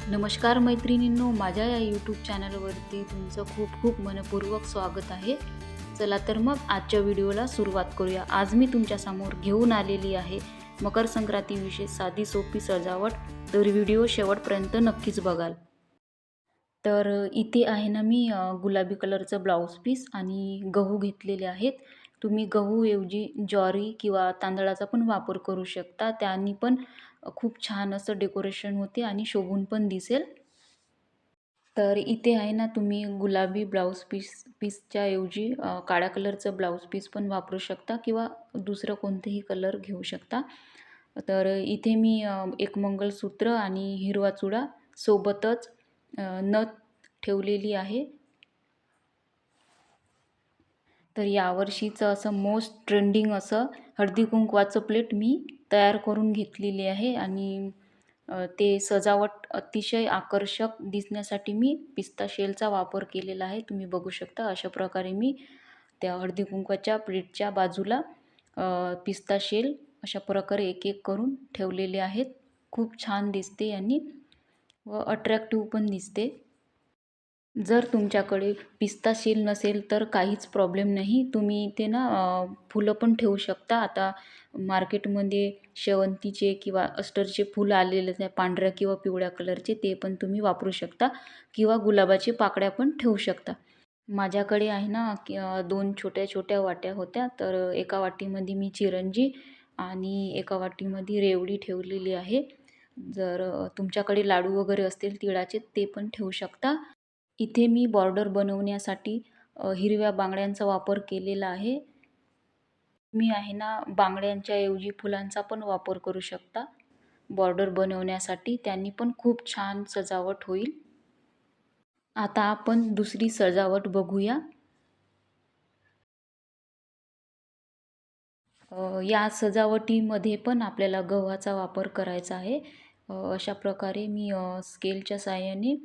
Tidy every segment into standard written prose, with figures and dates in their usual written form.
नमस्कार मैत्रिणींनो, माझ्या या यूट्यूब चॅनलवरती तुमचं खूप खूप मनपूर्वक स्वागत आहे. चला तर मग आजच्या व्हिडिओला सुरुवात करूया. आज मी तुमच्यासमोर घेऊन आलेली आहे मकर संक्रांतीविषयी साधी सोपी सजावट. तर व्हिडिओ शेवटपर्यंत नक्कीच बघाल. तर इथे आहे ना मी गुलाबी कलरचं ब्लाऊज पीस आणि गहू घेतलेले आहेत. तुम्ही गहूऐवजी ज्वारी किंवा तांदळाचा पण वापर करू शकता. त्यानी पण खूप छान असं डेकोरेशन होते आणि शोभून पण दिसेल. तर इथे आहे ना तुम्ही गुलाबी ब्लाऊज पीसच्या ऐवजी काळ्या कलरचं ब्लाऊज पीस पण वापरू शकता किंवा दुसरं कोणतेही कलर घेऊ शकता. तर इथे मी एक मंगळसूत्र आणि हिरवा चुडा सोबतच नथ ठेवलेली आहे. तर यावर्षीचं असं मोस्ट ट्रेंडिंग असं हळदी कुंकवाचं प्लेट मी तयार करून घेतलेली आहे आणि ते सजावट अतिशय आकर्षक दिसण्यासाठी मी पिस्ता शेलचा वापर केलेला आहे. तुम्ही बघू शकता अशा प्रकारे मी त्या हळदी कुंकवाच्या प्लेटच्या बाजूला पिस्ता शेल अशा प्रकारे एक एक करून ठेवलेले आहेत. खूप छान दिसते आणि व अट्रॅक्टिव्ह पण दिसते. जर तुमच्याकडे पिस्ता शेल नसेल तर काहीच प्रॉब्लेम नाही. तुम्ही ते ना फुलं पण ठेवू शकता. आता मार्केटमध्ये शेवंतीचे किंवा अस्टरचे फुलं आलेले आहेत पांढऱ्या किंवा पिवळ्या कलरचे, ते पण तुम्ही वापरू शकता किंवा गुलाबाची पाकळ्या पण ठेवू शकता. माझ्याकडे आहे ना की 2 छोट्या-छोट्या वाट्या होत्या. तर एका वाटीमध्ये मी चिरंजी आणि एका वाटीमध्ये रेवडी ठेवलेली आहे. जर तुमच्याकडे लाडू वगैरे असतील तिळाचे ते पण ठेवू शकता. इथे मी बॉर्डर बनवण्यासाठी हिरव्या बांगड्यांचा वापर केलेला आहे. मी आहे ना बांगड्यांच्या ऐवजी फुलांचा पण वापर करू शकता बॉर्डर बनवण्यासाठी. त्यांनी पण खूप छान सजावट होईल. आता आपण दुसरी सजावट बघूया. या सजावटीमध्ये पण आपल्याला गव्हाचा वापर करायचा आहे. अशा प्रकारे मी स्केलच्या साहाय्याने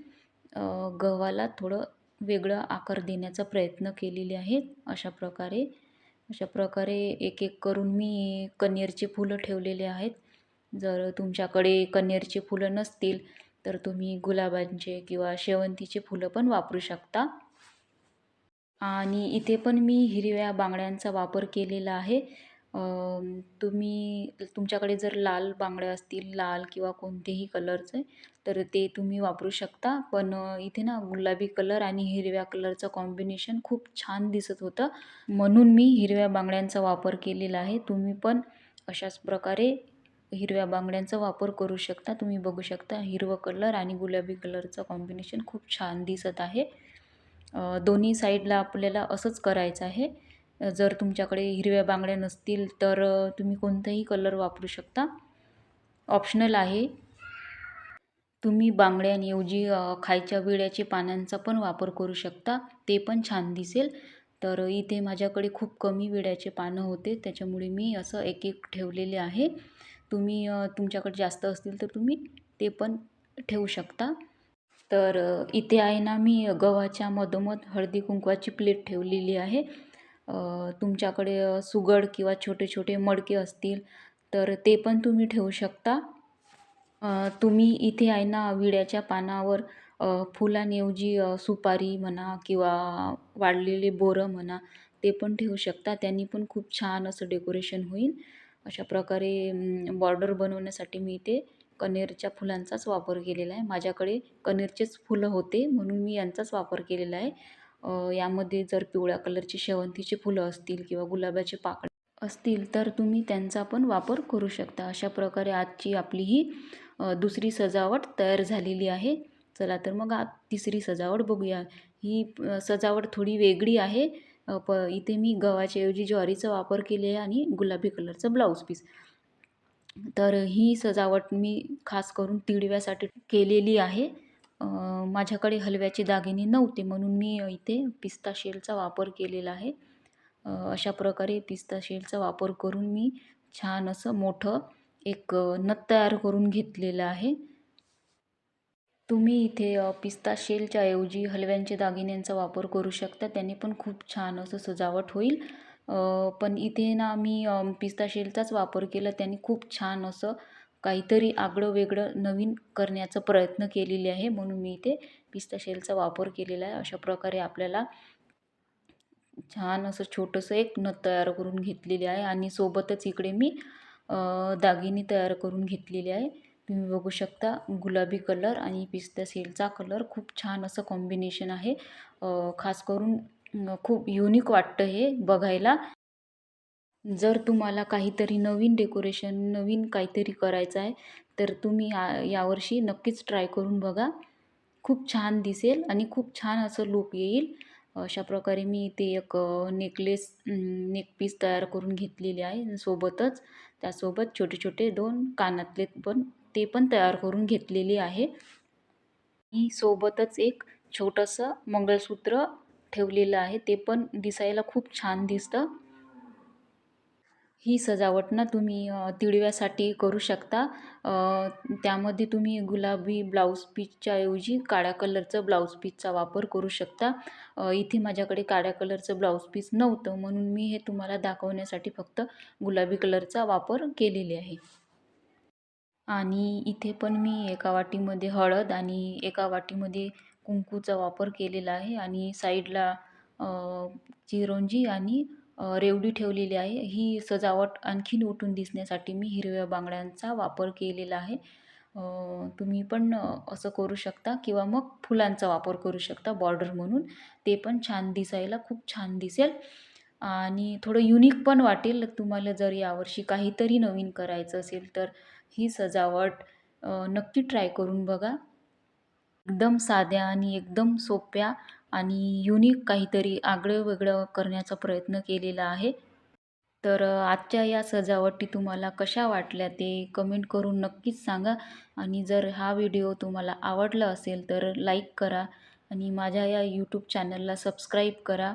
गव्हाला थोडं वेगळं आकार देण्याचा प्रयत्न केलेले आहेत. अशा प्रकारे एक एक करून मी कण्हेरचे फुलं ठेवलेले आहेत. जर तुमच्याकडे कण्हेरचे फुलं नसतील तर तुम्ही गुलाबांचे किंवा शेवंतीचे फुलं पण वापरू शकता. आणि इथे पण मी हिरव्या बांगड्यांचा वापर केलेला आहे. तुमच्याकडे जर लाल बांगड्या असतील, लाल किंवा कोणतेही कलरचे, तर ते तुम्ही वापरू शकता. पण इथे ना गुलाबी कलर आणि हिरव्या कलरचं कॉम्बिनेशन खूप छान दिसत होतं, म्हणून मी हिरव्या बांगड्यांचा वापर केलेला आहे. तुम्ही पण अशाच प्रकारे हिरव्या बांगड्यांचा वापर करू शकता. तुम्ही बघू शकता हिरवं कलर आणि गुलाबी कलरचं कॉम्बिनेशन खूप छान दिसत आहे. दोन्ही साईडला आपल्याला असंच करायचं आहे. जर तुमच्याकडे हिरव्या बांगड्या नसतील तर तुम्ही कोणताही कलर वापरू शकता, ऑप्शनल आहे. तुम्ही बांगड्यांऐवजी खायच्या विड्याच्या पानांचा पण वापर करू शकता, ते पण छान दिसेल. तर इथे माझ्याकडे खूप कमी विड्याचे पानं होते, त्याच्यामुळे मी असं एक एक ठेवलेले आहे. तुम्ही तुमच्याकडे जास्त असतील तर तुम्ही ते पण ठेवू शकता. तर इथे आहे ना मी गव्हाच्या मधोमध हळदी कुंकवाची प्लेट ठेवलेली आहे. तुमच्याकडे सुगड किंवा छोटे छोटे मडके असतील तर ते पण तुम्ही ठेवू शकता. तुम्ही इथे आहे ना विड्याच्या पानावर फुलांऐवजी सुपारी म्हणा किंवा वाळलेले बोरं म्हणा ते पण ठेवू शकता. त्यांनी पण खूप छान असं डेकोरेशन होईल. अशा प्रकारे बॉर्डर बनवण्यासाठी मी इथे कण्हेरच्या फुलांचाच वापर केलेला आहे. माझ्याकडे कण्हेरचेच फुलं होते म्हणून मी यांचाच वापर केलेला आहे. यामध्ये जर पिवळ्या कलरची शेवंतीची फुलं असतील किंवा गुलाबाचे पाकळ्या असतील तर तुम्ही त्यांचा पण वापर करू शकता. अशा प्रकारे आजची आपली ही दुसरी सजावट तयार झालेली आहे. चला तर मग तिसरी सजावट बघूया. ही सजावट थोडी वेगळी आहे. इथे मी गव्हाच्या ऐवजी ज्वारीचा वापर केले आहे आणि गुलाबी कलरचं ब्लाऊज पीस. तर ही सजावट मी खास करून तिळव्यासाठी केलेली आहे. माझ्याकडे हलव्याचे दागिने नव्हते म्हणून मी इथे पिस्ता शेलचा वापर केलेला आहे. अशा प्रकारे पिस्ता शेलचा वापर करून मी छान असं मोठं एक नथ तयार करून घेतलेलं आहे. तुम्ही इथे पिस्ता शेलच्या ऐवजी हलव्यांच्या दागिन्यांचा वापर करू शकता, त्याने पण खूप छान असं सजावट होईल. पण इथे ना मी पिस्ता शेलचाच वापर केला, त्याने खूप छान असं काहीतरी आगळं वेगळं नवीन करण्याचा प्रयत्न केलेली आहे, म्हणून मी इथे पिस्ता शेलचा वापर केलेला आहे. अशा प्रकारे आपल्याला छान असं छोटंसं एक नथ तयार करून घेतलेली आहे आणि सोबतच इकडे मी दागिने तयार करून घेतलेले आहे. तुम्ही बघू शकता गुलाबी कलर आणि पिस्ता सेलचा कलर खूप छान असं कॉम्बिनेशन आहे. खास करून खूप युनिक वाटतं हे बघायला. जर तुम्हाला काहीतरी नवीन डेकोरेशन, नवीन काहीतरी करायचं आहे, तर तुम्ही यावर्षी नक्कीच ट्राय करून बघा. खूप छान दिसेल आणि खूप छान असं लूक येईल. अशा प्रकारे मी इथे एक नेकलेस नेक पीस तयार करून घेतलेले आहे. सोबतच त्यासोबत छोटे-छोटे 2 कानातले पण ते पण तयार करून घेतलेले आहे. आणि सोबतच एक छोटंसं मंगळसूत्र ठेवलेलं आहे. ते पण दिसायला खूप छान दिसतं. ही सजावट ना तुम्ही तिळव्यासाठी करू शकता. त्यामध्ये तुम्ही गुलाबी ब्लाऊज पीसच्या ऐवजी काळ्या कलरचं ब्लाऊज पीसचा वापर करू शकता. इथे माझ्याकडे काळ्या कलरचं ब्लाऊज पीस नव्हतं, म्हणून मी हे तुम्हाला दाखवण्यासाठी फक्त गुलाबी कलरचा वापर केलेले आहे. आणि इथे पण मी एका वाटीमध्ये हळद आणि एका वाटीमध्ये कुंकूचा वापर केलेला आहे आणि साईडला अ, चिरोंजी आणि रेवडी ठेवलेली आहे. ही सजावट आणखीन उठून दिसण्यासाठी मी हिरव्या बांगड्यांचा वापर केलेला आहे. तुम्ही पण असं करू शकता किंवा मग फुलांचा वापर करू शकता बॉर्डर म्हणून. ते पण छान दिसायला खूप छान दिसेल आणि थोडं युनिक पण वाटेल. तुम्हाला जर यावर्षी काहीतरी नवीन करायचं असेल तर ही सजावट नक्की ट्राय करून बघा. एकदम साध्या आणि एकदम सोप्या आणि युनिक काहीतरी आगळं-वेगळं करण्याचा प्रयत्न केलेला आहे. तर आजच्या या सजावटी तुम्हाला कशा वाटल्या ते कमेंट करून नक्कीच सांगा आणि जर हा व्हिडिओ तुम्हाला आवडला असेल तर लाईक करा आणि माझ्या या यूट्यूब चॅनलला सबस्क्राईब करा.